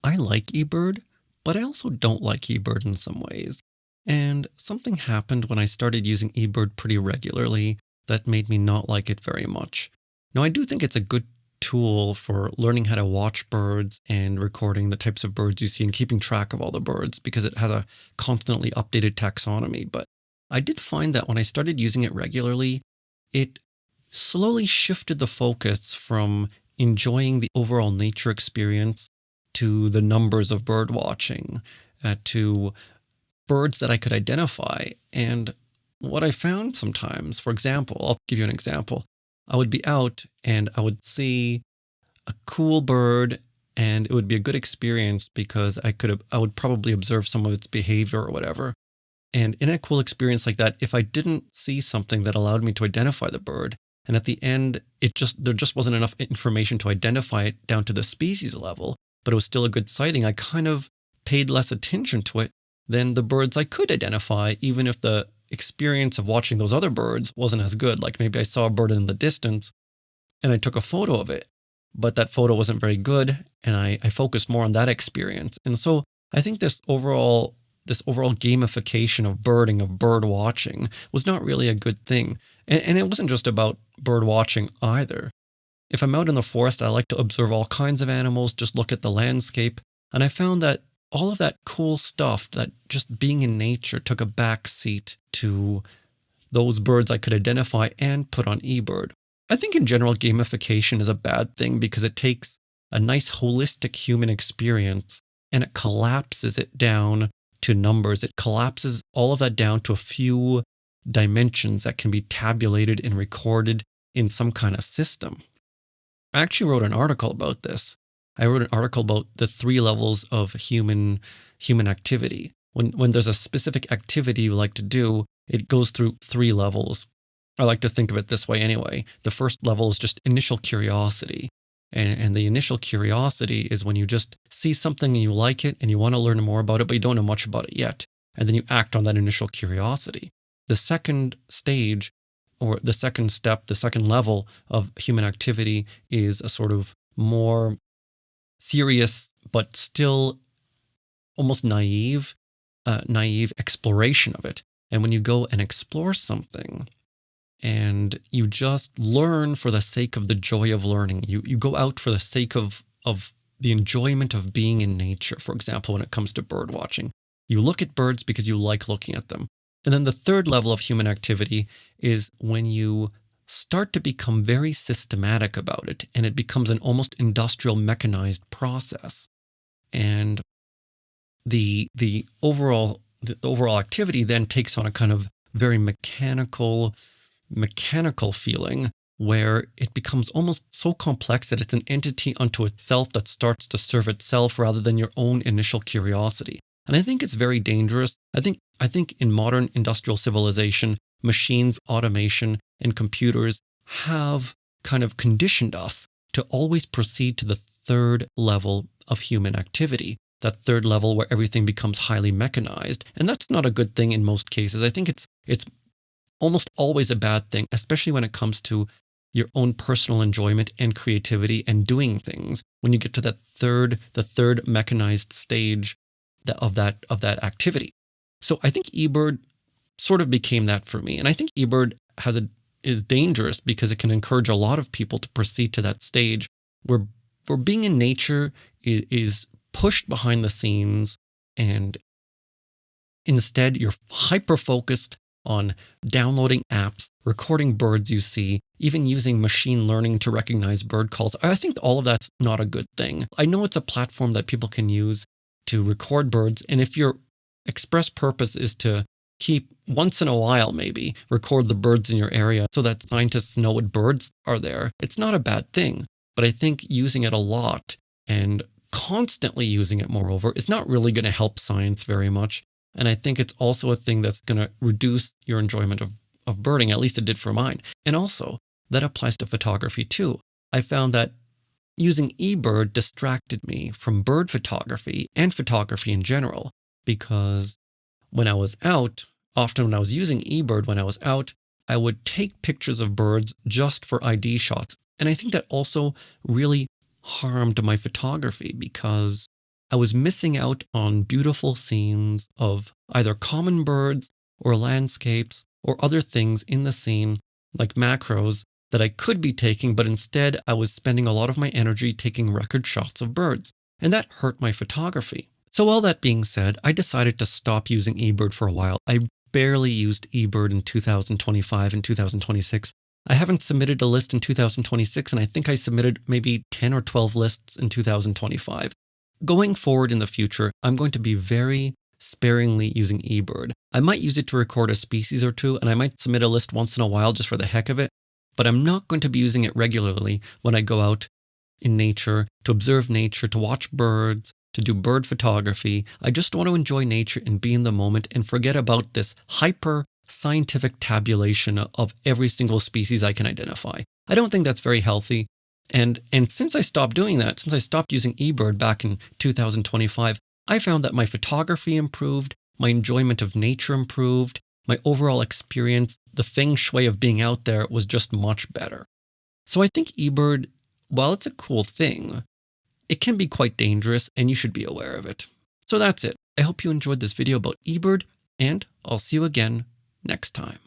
I like eBird, but I also don't like eBird in some ways. And something happened when I started using eBird pretty regularly that made me not like it very much. Now, I do think it's a good tool for learning how to watch birds and recording the types of birds you see and keeping track of all the birds because it has a constantly updated taxonomy. But I did find that when I started using it regularly, it slowly shifted the focus from enjoying the overall nature experience to the numbers of bird watching, to birds that I could identify. And what I found sometimes, for example, I'll give you an example. I would be out and I would see a cool bird and it would be a good experience because I would probably observe some of its behavior or whatever. And in a cool experience like that, if I didn't see something that allowed me to identify the bird, and at the end, there just wasn't enough information to identify it down to the species level, but it was still a good sighting, I kind of paid less attention to it than the birds I could identify, even if the experience of watching those other birds wasn't as good. Like maybe I saw a bird in the distance and I took a photo of it, but that photo wasn't very good, and I focused more on that experience. And so I think this overall gamification of birding, of bird watching, was not really a good thing. And it wasn't just about bird watching either. If I'm out in the forest, I like to observe all kinds of animals, just look at the landscape. And I found that all of that cool stuff, that just being in nature, took a back seat to those birds I could identify and put on eBird. I think in general, gamification is a bad thing because it takes a nice holistic human experience and it collapses it down to numbers. It collapses all of that down to a few dimensions that can be tabulated and recorded in some kind of system. I actually wrote an article about this. I wrote an article about the 3 levels of human activity. When there's a specific activity you like to do, it goes through 3 levels. I like to think of it this way anyway. The first level is just initial curiosity. And the initial curiosity is when you just see something and you like it and you want to learn more about it, but you don't know much about it yet. And then you act on that initial curiosity. The second stage, or the second step, the second level of human activity, is a sort of more serious, but still almost naive exploration of it. And when you go and explore something, and you just learn for the sake of the joy of learning. You go out for the sake of the enjoyment of being in nature, for example, when it comes to bird watching. You look at birds because you like looking at them. And then the third level of human activity is when you start to become very systematic about it, and it becomes an almost industrial mechanized process. And the overall activity then takes on a kind of very mechanical feeling where it becomes almost so complex that it's an entity unto itself that starts to serve itself rather than your own initial curiosity. And I think it's very dangerous. I think in modern industrial civilization, machines, automation, and computers have kind of conditioned us to always proceed to the third level of human activity, that third level where everything becomes highly mechanized. And that's not a good thing in most cases. I think it's almost always a bad thing, especially when it comes to your own personal enjoyment and creativity and doing things. When you get to the third mechanized stage of that activity. So I think eBird sort of became that for me, and I think eBird is dangerous because it can encourage a lot of people to proceed to that stage where being in nature is pushed behind the scenes, and instead you're hyper focused on downloading apps, recording birds you see, even using machine learning to recognize bird calls. I think all of that's not a good thing. I know it's a platform that people can use to record birds, and if your express purpose is to keep, once in a while maybe, record the birds in your area so that scientists know what birds are there, it's not a bad thing. But I think using it a lot and constantly using it, moreover, is not really going to help science very much. And I think it's also a thing that's going to reduce your enjoyment of birding, at least it did for mine. And also, that applies to photography too. I found that using eBird distracted me from bird photography and photography in general, because when I was out, often when I was using eBird when I was out, I would take pictures of birds just for ID shots. And I think that also really harmed my photography because I was missing out on beautiful scenes of either common birds or landscapes or other things in the scene, like macros, that I could be taking, but instead I was spending a lot of my energy taking record shots of birds, and that hurt my photography. So all that being said, I decided to stop using eBird for a while. I barely used eBird in 2025 and 2026. I haven't submitted a list in 2026, and I think I submitted maybe 10 or 12 lists in 2025. Going forward in the future, I'm going to be very sparingly using eBird. I might use it to record a species or two, and I might submit a list once in a while just for the heck of it, but I'm not going to be using it regularly when I go out in nature, to observe nature, to watch birds, to do bird photography. I just want to enjoy nature and be in the moment and forget about this hyper scientific tabulation of every single species I can identify. I don't think that's very healthy. And since I stopped doing that, since I stopped using eBird back in 2025, I found that my photography improved, my enjoyment of nature improved, my overall experience, the feng shui of being out there was just much better. So I think eBird, while it's a cool thing, it can be quite dangerous and you should be aware of it. So that's it. I hope you enjoyed this video about eBird, and I'll see you again next time.